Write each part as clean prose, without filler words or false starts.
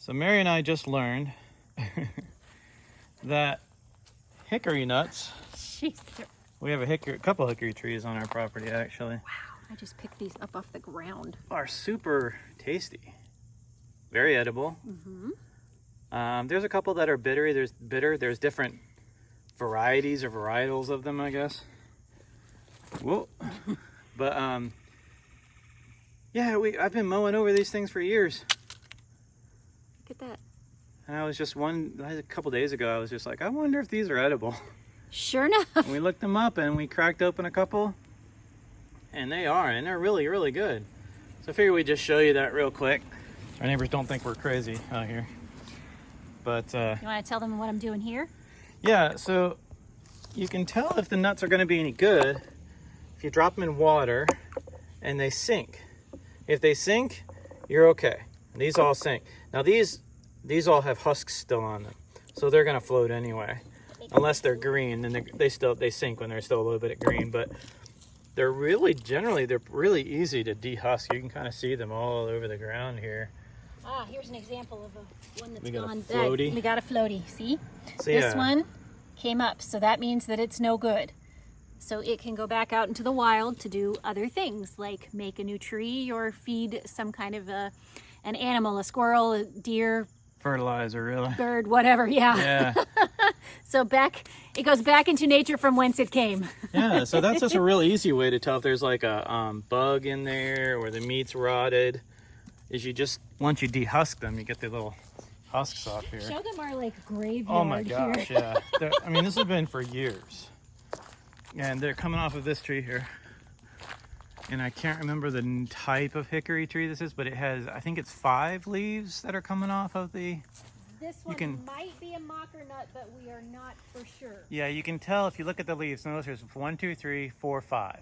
So Mary and I just learned that hickory nuts, we have a couple hickory trees on our property actually. Wow, I just picked these up off the ground. Are super tasty. Very edible. There's a couple that are bitter. There's different varieties or varietals of them, I guess. Whoa. But yeah, I've been mowing over these things for years. Look at that. And I was just a couple days ago, I was just like, I wonder if these are edible. Sure enough. And we looked them up and we cracked open a couple. And they are, and they're really, really good. So I figured we'd just show you that real quick. Our neighbors don't think we're crazy out here. But you want to tell them what I'm doing here? yeah, so you can tell if the nuts are going to be any good if you drop them in water and they sink. If they sink, you're okay. These all sink. Now these all have husks still on them, so they're going to float anyway. Unless they're green, then they sink when they're still a little bit of green. But they're really they're really easy to dehusk. You can kind of see them all over the ground here. Ah, here's an example of one that's We got gone. a floaty. We got a floaty. See, So this one came up, so that means that it's no good. So it can go back out into the wild to do other things, like make a new tree or feed some kind of an animal, a squirrel, a deer, fertilizer, really. bird, whatever. Yeah. So it goes back into nature from whence it came. Yeah, so that's just a real easy way to tell if there's like a bug in there or the meat's rotted. Is once you dehusk them, you get the little husks off here. Show them our like graveyard. Oh my gosh, here. yeah. I mean, this has been for years. And they're coming off of this tree here. And I can't remember the type of hickory tree this is, but it has, I think it's 5 leaves that are coming off of the... This one might be a mocker nut, but we are not for sure. Yeah, you can tell if you look at the leaves. Notice there's 1, 2, 3, 4, 5.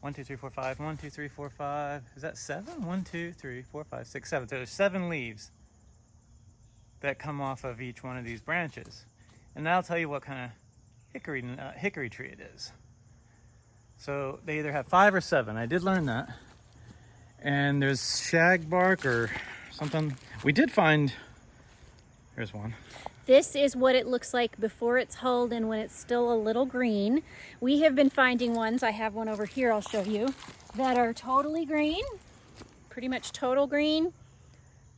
1, 2, 3, 4, 5. 1, 2, 3, 4, 5. Is that 7? 1, 2, 3, 4, 5, 6, 7. So there's 7 leaves that come off of each one of these branches. And that'll tell you what kind of hickory tree it is. So they either have 5 or 7. I did learn that. And there's shag bark or something. We did find, here's one. This is what it looks like before it's hulled and when it's still a little green. We have been finding ones, I have one over here I'll show you, that are totally green, pretty much total green,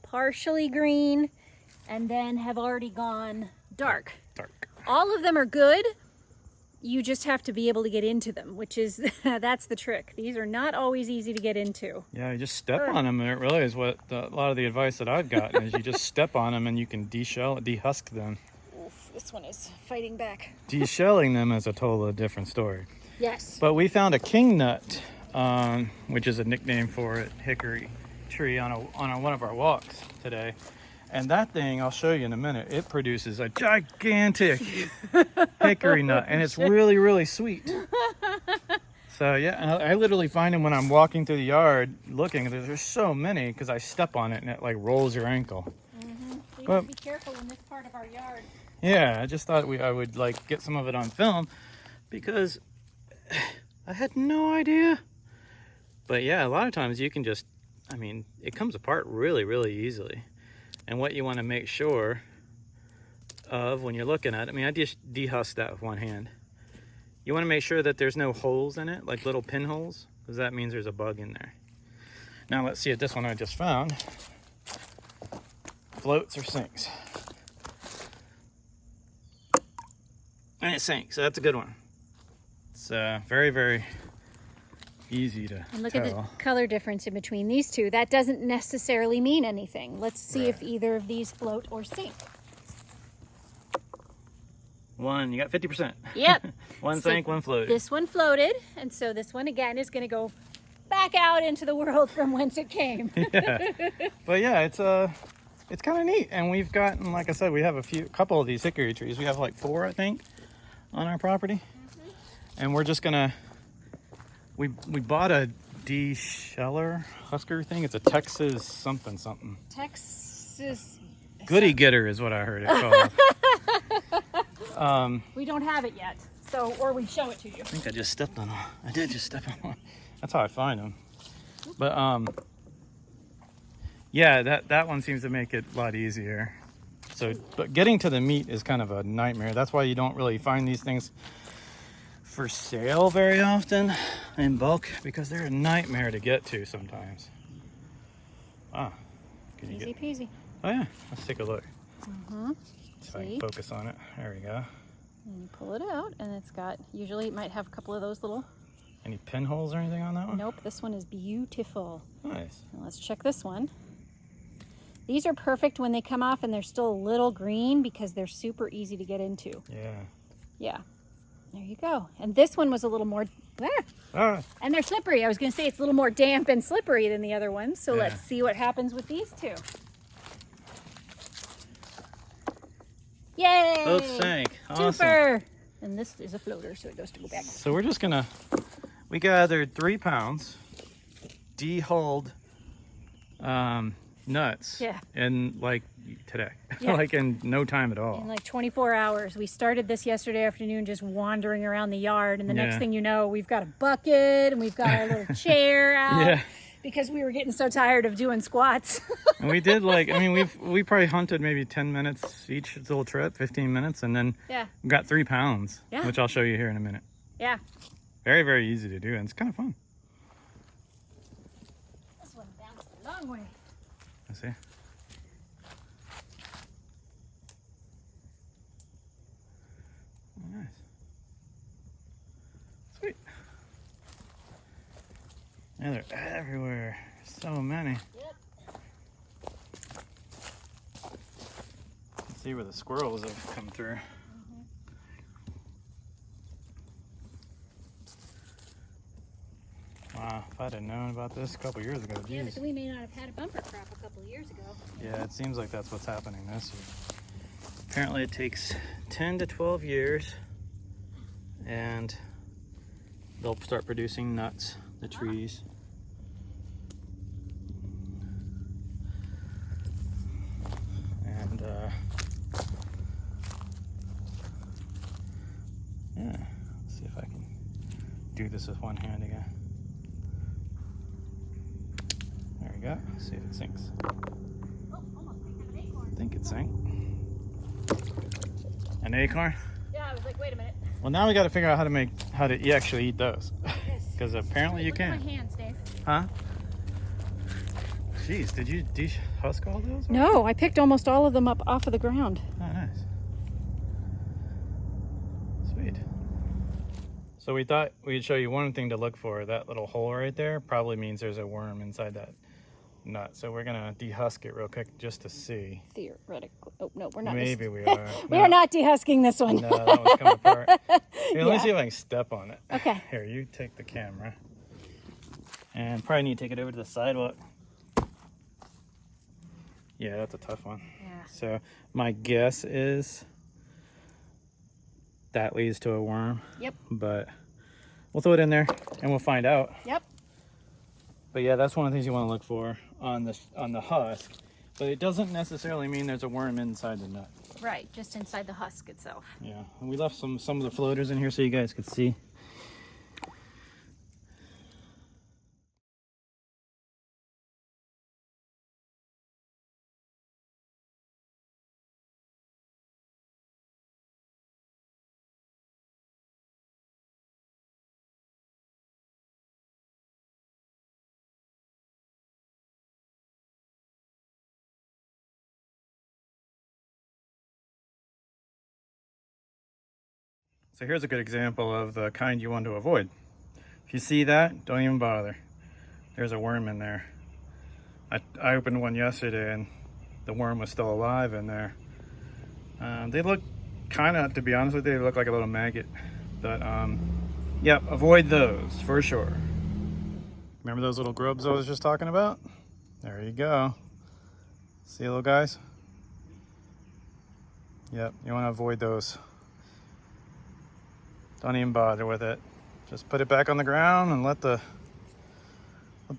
partially green, and then have already gone dark. All of them are good. You just have to be able to get into them, which is, that's the trick. These are not always easy to get into. Yeah, you just step on them, and it really is what a lot of the advice that I've gotten is you just step on them and you can dehusk them. Oof, this one is fighting back. Deshelling them is a totally different story. Yes. But we found a king nut, which is a nickname for a hickory tree on one of our walks today. And that thing, I'll show you in a minute, it produces a gigantic hickory nut, and it's really, really sweet. So yeah, and I literally find them when I'm walking through the yard looking. There's so many because I step on it and it like rolls your ankle. We have to be careful in this part of our yard. Yeah, I just thought I would like get some of it on film because I had no idea. But yeah, a lot of times you can just, I mean, it comes apart really, really easily. And what you want to make sure of when you're looking at it, I mean, I just dehusked that with one hand. You want to make sure that there's no holes in it, like little pinholes, because that means there's a bug in there. Now let's see if this one I just found floats or sinks. And it sinks, so that's a good one. It's very, very easy to And look tell. at the color difference in between these two. That doesn't necessarily mean anything. Let's see if either of these float or sink. One, you got 50%. Yep. One sank, one floated. This one floated, and so this one again is going to go back out into the world from whence it came. Yeah. But yeah, it's kind of neat. And we've gotten, like I said, we have a couple of these hickory trees. We have like 4, I think, on our property. And we're just gonna, we bought a desheller husker thing. It's a Texas something. Texas. Goody getter is what I heard it called. We don't have it yet, so, or we show it to you. I think I just stepped on one. I did just step on one. That's how I find them. But Yeah, that one seems to make it a lot easier. So, but getting to the meat is kind of a nightmare. That's why you don't really find these things for sale very often in bulk, because they're a nightmare to get to sometimes. Ah, can you Easy peasy. Oh yeah, let's take a look. So I See? can focus on it. There we go. And you pull it out, and it's got, usually it might have a couple of those little. Any pinholes or anything on that one? Nope, this one is beautiful. Nice. Now let's check this one. These are perfect when they come off and they're still a little green because they're super easy to get into. Yeah. Yeah. There you go. And this one was a little more, and they're slippery. I was going to say it's a little more damp and slippery than the other ones. So let's see what happens with these two. Yay! Both sank. Awesome. Super! And this is a floater, so it goes to go back. So we're just gonna, we gathered 3 pounds de-hulled nuts in like today. Like in no time at all. In like 24 hours. We started this yesterday afternoon just wandering around the yard, and the next thing you know, we've got a bucket and we've got our little chair out because we were getting so tired of doing squats. And we did like, I mean, we probably hunted maybe 10 minutes each little trip, 15 minutes, and then we got 3 pounds, which I'll show you here in a minute. Yeah. Very, very easy to do, and it's kind of fun. This one bounced a long way. I see. Oh, nice. Sweet. Yeah, they're everywhere. So many. Yep. Let's see where the squirrels have come through. Wow, if I'd have known about this a couple years ago, geez. Yeah, but we may not have had a bumper crop a couple of years ago. Yeah, it seems like that's what's happening this year. Apparently it takes 10 to 12 years and they'll start producing nuts, the trees. And yeah, let's see if I can do this with one hand again. There we go. See if it sinks. Oh, almost. I have an acorn. I think it sank. An acorn? Yeah, I was like, wait a minute. Well, now we got to figure out how to actually eat those, because apparently you Look can. at my hands, Dave. Huh? Jeez, did you dehusk all those? No, I picked almost all of them up off of the ground. Oh, nice. Sweet. So we thought we'd show you one thing to look for. That little hole right there probably means there's a worm inside that nut. So we're gonna dehusk it real quick just to see. Theoretically. Oh, no, we're not. Maybe we are. We are not dehusking this one. No, that one's coming apart. Here, let me see if I can step on it. Okay. Here, you take the camera. And probably need to take it over to the sidewalk. Yeah, that's a tough one. Yeah. So my guess is that leads to a worm. Yep. But we'll throw it in there and we'll find out. Yep. But yeah, that's one of the things you want to look for on the husk. But it doesn't necessarily mean there's a worm inside the nut. Right, just inside the husk itself. Yeah, and we left some of the floaters in here so you guys could see. So here's a good example of the kind you want to avoid. If you see that, don't even bother. There's a worm in there. I opened one yesterday and the worm was still alive in there. They look kind of, to be honest with you, they look like a little maggot. But yep, avoid those for sure. Remember those little grubs I was just talking about? There you go. See, little guys? Yep, you want to avoid those. Don't even bother with it. Just put it back on the ground and let the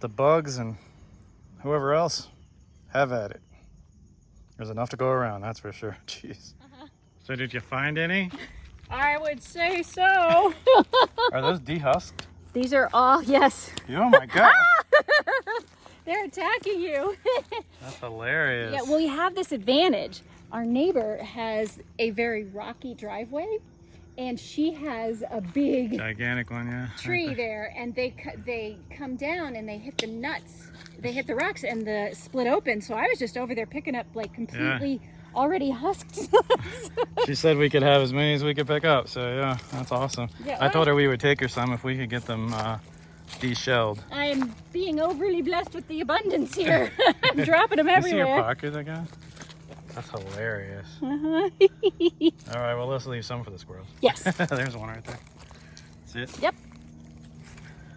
bugs and whoever else have at it. There's enough to go around, that's for sure. Jeez. So did you find any? I would say so. Are those dehusked? These are all, yes. Oh my God. They're attacking you. That's hilarious. Yeah, well, we have this advantage. Our neighbor has a very rocky driveway, and she has a big Gigantic one, yeah. tree there, and they come down and they hit the nuts. They hit the rocks and the split open. So I was just over there picking up like completely already husked nuts. She said we could have as many as we could pick up. So yeah, that's awesome. Yeah, I told her we would take her some if we could get them de-shelled. I am being overly blessed with the abundance here. I'm dropping them You see everywhere. your pocket again? That's hilarious. Uh-huh. All right, well, let's leave some for the squirrels. Yes. There's one right there. See it? Yep.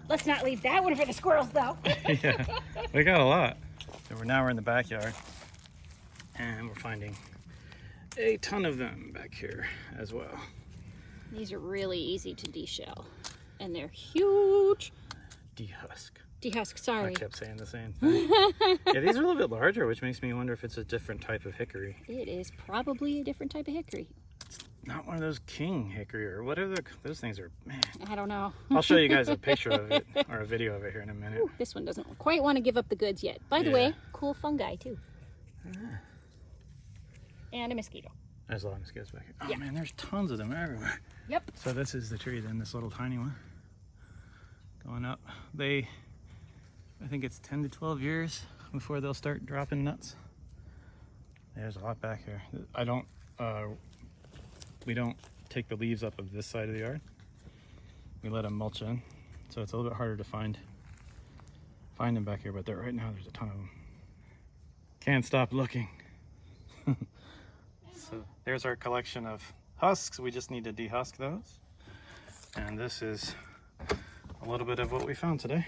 Let's not leave that one for the squirrels, though. Yeah, we got a lot. So we're in the backyard, and we're finding a ton of them back here as well. These are really easy to deshell, and they're huge. Dehusk. Dehusk, sorry. I kept saying the same thing. Yeah, these are a little bit larger, which makes me wonder if it's a different type of hickory. It is probably a different type of hickory. Not one of those king hickory or whatever those things are. Man, I don't know. I'll show you guys a picture of it or a video of it here in a minute. Ooh, this one doesn't quite want to give up the goods yet. By the way, cool fungi too. And a mosquito. There's a lot of mosquitoes back here. Oh Yeah. man, there's tons of them everywhere. Yep. So this is the tree then, this little tiny one. Going up. I think it's 10 to 12 years before they'll start dropping nuts. There's a lot back here. We don't take the leaves up of this side of the yard. We let them mulch in. So it's a little bit harder to find them back here, but right now there's a ton of them. Can't stop looking. So there's our collection of husks. We just need to dehusk those. And this is a little bit of what we found today.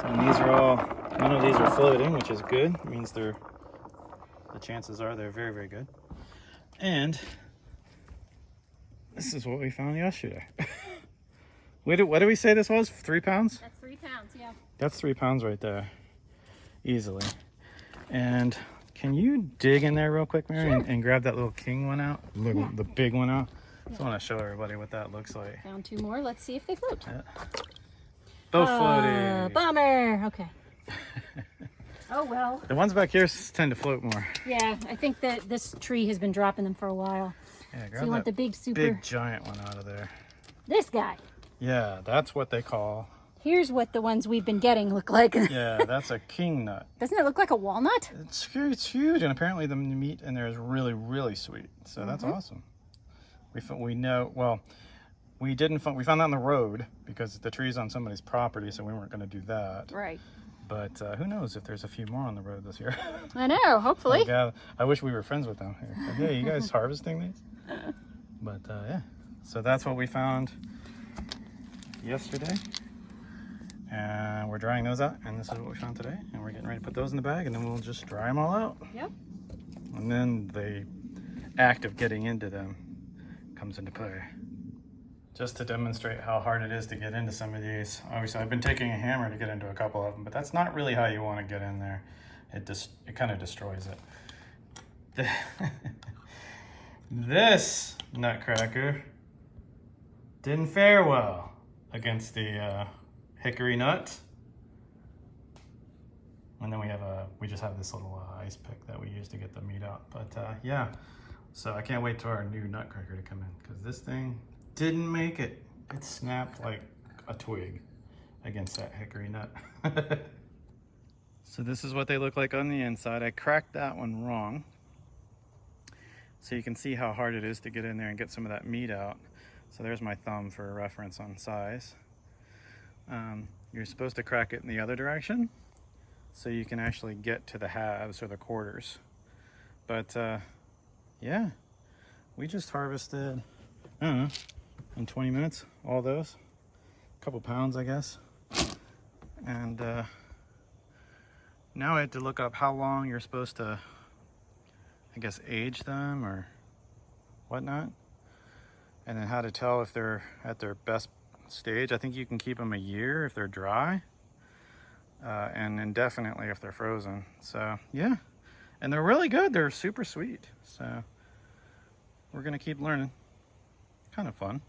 And these are all, none of these are floating, which is good. It means the chances are they're very, very good. And this is what we found yesterday. What did we say this was? 3 pounds? That's 3 pounds, yeah. That's 3 pounds right there. Easily. And can you dig in there real quick, Mary, Sure. and grab that little king one out? Look, Yeah. the big one out. I just want to show everybody what that looks like. Found 2 more. Let's see if they float. Yeah. Both floating. Bummer. Okay. Oh well. The ones back here tend to float more. Yeah, I think that this tree has been dropping them for a while. Yeah, So grab you want the that big super... big giant one out of there. This guy. Yeah, that's what they call. Here's what the ones we've been getting look like. Yeah, that's a king nut. Doesn't it look like a walnut? It's huge, and apparently the meat in there is really, really sweet. So that's awesome. We know, well, we found that on the road because the tree's on somebody's property, so we weren't going to do that. Right. But who knows if there's a few more on the road this year. I know, hopefully. Yeah, I wish we were friends with them here. Like, hey, you guys harvesting these? But yeah, so that's what we found yesterday. And we're drying those out, and this is what we found today. And we're getting ready to put those in the bag, and then we'll just dry them all out. Yep. And then the act of getting into them comes into play. Just to demonstrate how hard it is to get into some of these. Obviously, I've been taking a hammer to get into a couple of them, but that's not really how you want to get in there. It kind of destroys it. This nutcracker didn't fare well against the hickory nut. And then we just have this little ice pick that we use to get the meat out. But yeah, so I can't wait till our new nutcracker to come in, because this thing didn't make it. It snapped like a twig against that hickory nut. So this is what they look like on the inside. I cracked that one wrong. So you can see how hard it is to get in there and get some of that meat out. So there's my thumb for a reference on size. You're supposed to crack it in the other direction so you can actually get to the halves or the quarters. But yeah, we just harvested, I don't know, in 20 minutes, all those. A couple pounds, I guess. And now I have to look up how long you're supposed to, I guess, age them or whatnot. And then how to tell if they're at their best stage. I think you can keep them a year if they're dry, and indefinitely if they're frozen. So yeah, and they're really good. They're super sweet. So we're gonna keep learning. Kind of fun.